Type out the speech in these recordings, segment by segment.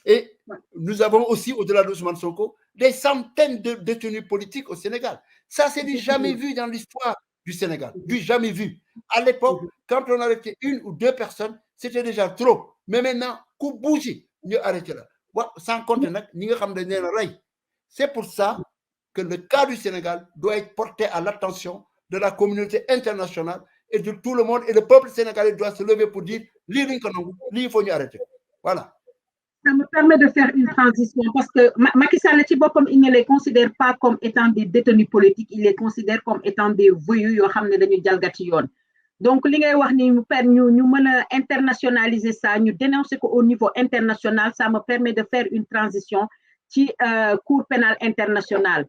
Et nous avons aussi, au-delà d'Ousmane Sonko, des centaines de détenus politiques au Sénégal. Ça, c'est du jamais vu dans l'histoire du Sénégal. Du jamais vu. À l'époque, quand on arrêtait une ou deux personnes, c'était déjà trop. Mais maintenant, coup bouger, nous arrêtons là. Sans compter, c'est pour ça que le cas du Sénégal doit être porté à l'attention de la communauté internationale et de tout le monde. Et le peuple sénégalais doit se lever pour dire, il faut nous arrêter. Voilà. Ça me permet de faire une transition parce que Macky Sall ci boppam il ne les considère pas comme étant des détenus politiques, il les considère comme étant des voyous yoo xam ne dañu jalgati yoon. Donc li ngay wax ni ñu mën a internationaliser ça, ñu dénoncer ko au niveau international, ça me permet de faire une transition ci cour pénale internationale.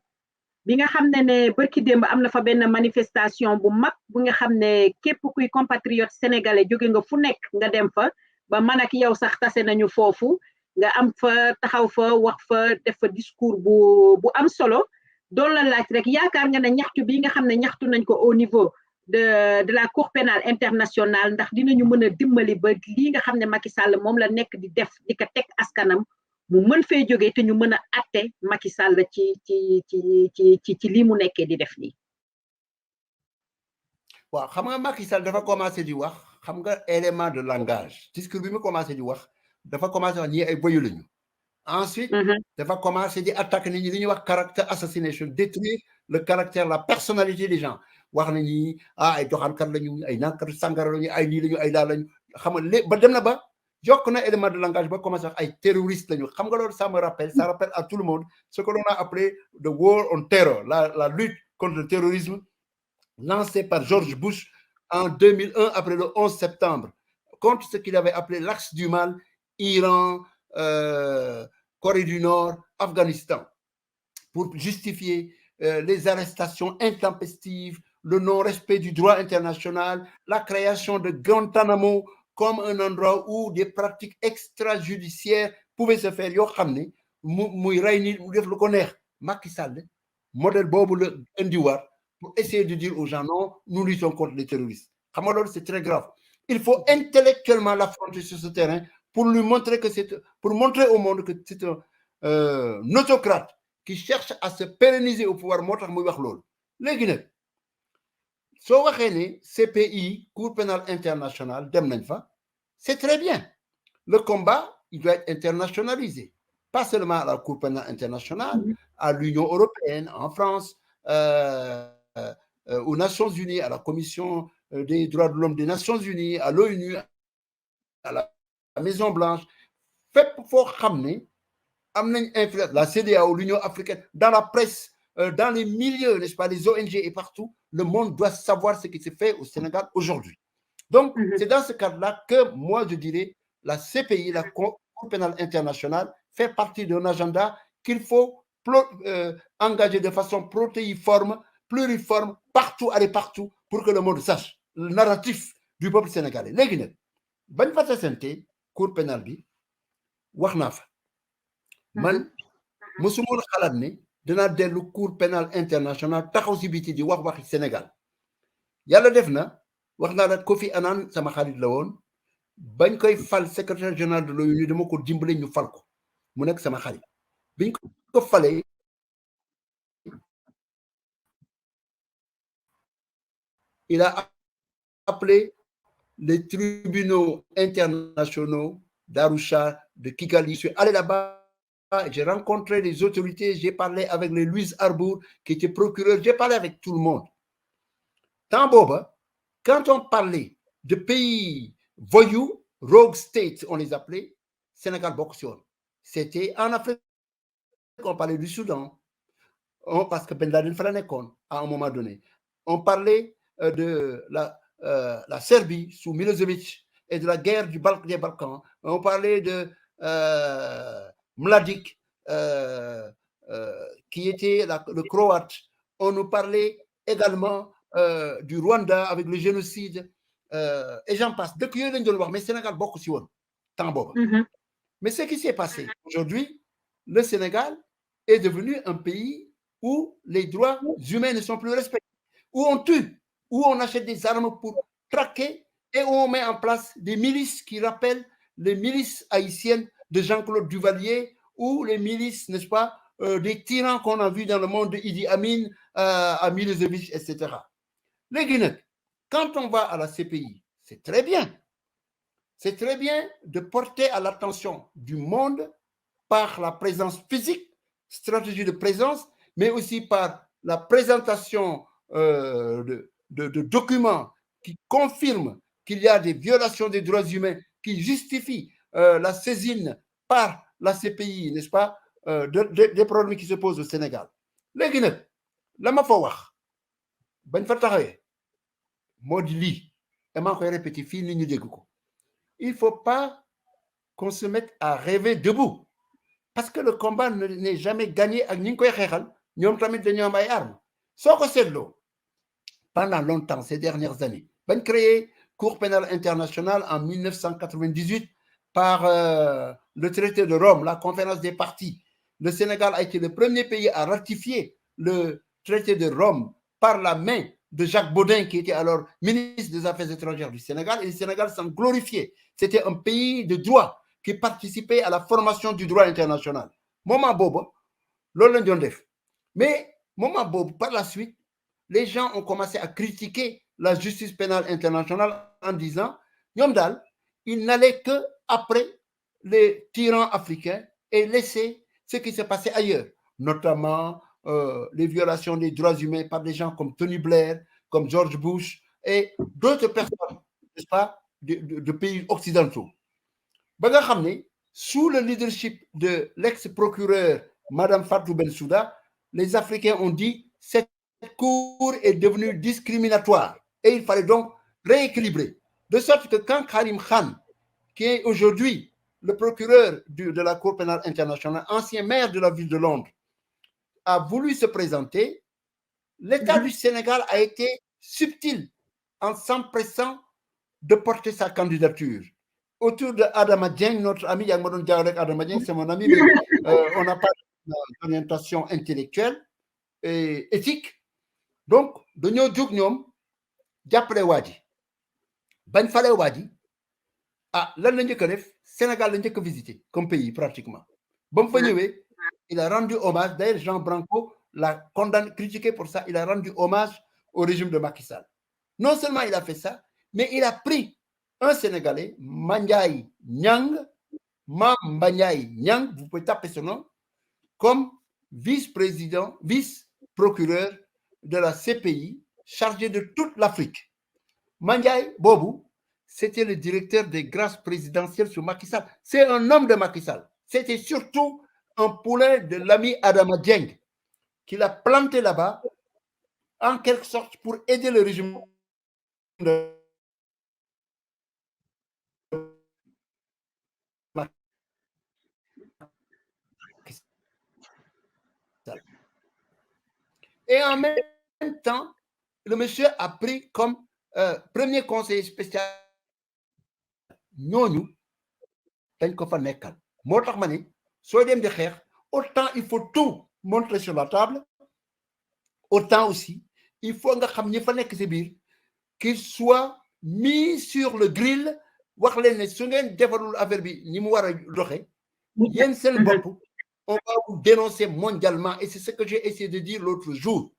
Bi nga xam ne bërki démb am na fa benn manifestation bu mag bu nga xam ne képp kuy compatriote sénégalais jóge nga fu nekk nga dem fa ba man ak yow sax tase nañu foofu nga am fa taxaw fa wax fa def fa discours bu am solo doon la laaj rek yaakaar nga ne ñaxtu bi nga xam ne ñaxtu nañ ko au niveau de la cour pénale internationale ndax dinañu mën a dimbali ba lii nga xam ne Macky Sall moom la nekk di def di ko teg askanam mu mën fay jógee te ñu mën a atte Macky Sall ci lii mu nekkee di def nii. waaw xam nga Macky Sall dafa commencé di wax xam nga élément de langage discours bi mu commencé di wax dafa commencé wax ñii ay boyu lañu. Ensuite dafa commencé di attaquer nit ñi li ñuy wax caractère assassination, détruire le caractère, la personnalité des gens. wax na ñi ay doxaankat lañu ay nankatu sàngara lañu ay lii lañu ay daal lañu xam nga ba dem na ba jokk na élément de langage ba commencé wax ay terroristes lañu xam nga loolu ça rappelle à tout le monde ce que l'on a appelé the war on terror, la lutte contre le terrorisme lancée par George Bush en 2001 après le 11 septembre contre ce qu'il avait appelé l'axe du mal, Iran, Corée du Nord, Afghanistan, pour justifier les arrestations intempestives, le non-respect du droit international, la création de Guantanamo comme un endroit où des pratiques extrajudiciaires pouvaient se faire. Yo xamné muy ray nit mu def lu ko neex. Macky Sall modèle bobu le indiwaat pour essayer de dire aux gens non, nous luttons contre les terroristes. Xam nga c'est très grave. Il faut intellectuellement l'affronter sur ce terrain pour lui montrer que pour montrer au monde que c'est un autocrate qui cherche à se pérenniser au pouvoir. Moo tax muy wax loolu léegi nag soo waxee ne CPI Cour pénale internationale dem nañ fa c'est très bien. Le combat il doit être internationalisé, pas seulement à la Cour pénale internationale, à l'Union européenne, en France, aux Nations Unies, à la Commission des droits de l'homme des Nations Unies, à l'ONU, à la Maison Blanche. Fépp foo xam ne am nañ influence, la CEDEAO, l'Union africaine, dans la presse, dans les milieux, n'est-ce pas, les ONG et partout, le monde doit savoir ce qui se fait au Sénégal aujourd'hui. Donc, c'est dans ce cadre-là que moi, je dirais, la CPI, la Cour pénale internationale, fait partie d'un agenda qu'il faut engager de façon protéiforme, pluriforme, partout, aller partout, pour que le monde sache le narratif du peuple sénégalais. Léegi nag bañ fa tasante Cour pénale bi wax naa fa man mosuma woon xalaat ne dinaa dellu Cour pénale internationale taxaw si biti di wax waxi Sénégal yàlla def na wax naa la Kofi Annan sama xarit la woon bañ koy fal secrétaire général de l'ONU dama ko dimbale ñu fal ko mu nekk sama xarit biñ ko falee il a appelé les tribunaux internationaux d'Arusha, de Kigali. Je suis allé là-bas, j'ai rencontré les autorités, j'ai parlé avec les Louise Arbour, qui était procureur, j'ai parlé avec tout le monde. Tant boba, quand on parlait de pays voyous, rogue states, on les appelait, Sénégal Boxion. C'était en Afrique, on parlait du Soudan, parce que Ben Laden Franekon, à un moment donné. On parlait de la Serbie sous Milosevic et de la guerre des Balkans. On parlait de Mladic, qui était le Croate. On nous parlait également du Rwanda avec le génocide. Et j'en passe. Dès qu'il y a eu mais Sénégal, beaucoup si on. Mais ce qui s'est passé aujourd'hui, le Sénégal est devenu un pays où les droits humains ne sont plus respectés, où on tue, où on achète des armes pour traquer et où on met en place des milices qui rappellent les milices haïtiennes de Jean-Claude Duvalier ou les milices, n'est-ce pas, des tyrans qu'on a vus dans le monde de Idi Amin, à Milosevic, etc. Les Guinéens, quand on va à la CPI, c'est très bien. C'est très bien de porter à l'attention du monde par la présence physique, stratégie de présence, mais aussi par la présentation de documents qui confirment qu'il y a des violations des droits humains, qui justifient la saisine par la CPI, n'est-ce pas, des problèmes qui se posent au Sénégal. Les Guinéens, la ma fa wax bañ fa taxawee moo di lii et maa koy répété fii nit ñu dégg ko. Il ne faut pas qu'on se mette à rêver debout. Parce que le combat n'est jamais gagné avec ñi koy xéxal ñom tamit dañu am ay armes. Soko sétlo pendant longtemps ces dernières années, bañ créé Cour pénale internationale en 1998 par le traité de Rome, la conférence des parties. Le Sénégal a été le premier pays à ratifier le traité de Rome par la main de Jacques Baudin, qui était alors ministre des Affaires étrangères du Sénégal, et le Sénégal s'en glorifiait. C'était un pays de droit qui participait à la formation du droit international. Moment bobo, mais moment bobo, par la suite, les gens ont commencé à critiquer la justice pénale internationale en disant, Yomdal, il n'allait que après les tyrans africains et laisser ce qui se passait ailleurs, notamment les violations des droits humains par des gens comme Tony Blair, comme George Bush et d'autres personnes, n'est-ce pas, de pays occidentaux. Sous le leadership de l'ex-procureur Madame Fatou Bensouda, les Africains ont dit cette cour est devenue discriminatoire et il fallait donc rééquilibrer. De sorte que quand Karim Khan, qui est aujourd'hui le procureur de la Cour pénale internationale, ancien maire de la ville de Londres, a voulu se présenter, l'État du Sénégal a été subtil en s'empressant de porter sa candidature. Autour de Adama Dieng, notre ami Yagmadon Diarek Adama Dieng, c'est mon ami, mais on n'a pas d'orientation intellectuelle et éthique. Donc, de ñoo jóg ñoom jàppale waa ji bañ fale waa ji lan la njëkk a def Sénégal la njëkk a visité comme pays pratiquement ba mu fa ñëwee il a rendu hommage, d'ailleurs Jean Branco l'a condamné, critiqué pour ça, il a rendu hommage au régime de Macky Sall. Non seulement il a fait ça, mais il a pris un Sénégalais, Mandiaye Niang, Mambanyaï Niang, vous pouvez taper son nom, comme vice-président, vice-procureur de la CPI, chargé de toute l'Afrique. Mandiaye Bobu, c'était le directeur des grâces présidentielles sur Macky Sall. C'est un homme de Macky Sall. C'était surtout un poulain de l'ami Adama Dieng qu'il a planté là-bas, en quelque sorte pour aider le régime de et en même temps, le monsieur a pris comme premier conseiller spécial ñooñu dañ ko fa nekkal moo tax ma ne sooy dem di xeex autant il faut tout montrer sur la table, autant aussi il faut nga xam ñi fa nekk si biir qu'il soit mis sur le grill wax leen ne su ngeen defarul affaire bi ni mu war a doxe yéen seen bopp on va vous dénoncer mondialement et c'est ce que j'ai essayé de dire l'autre jour.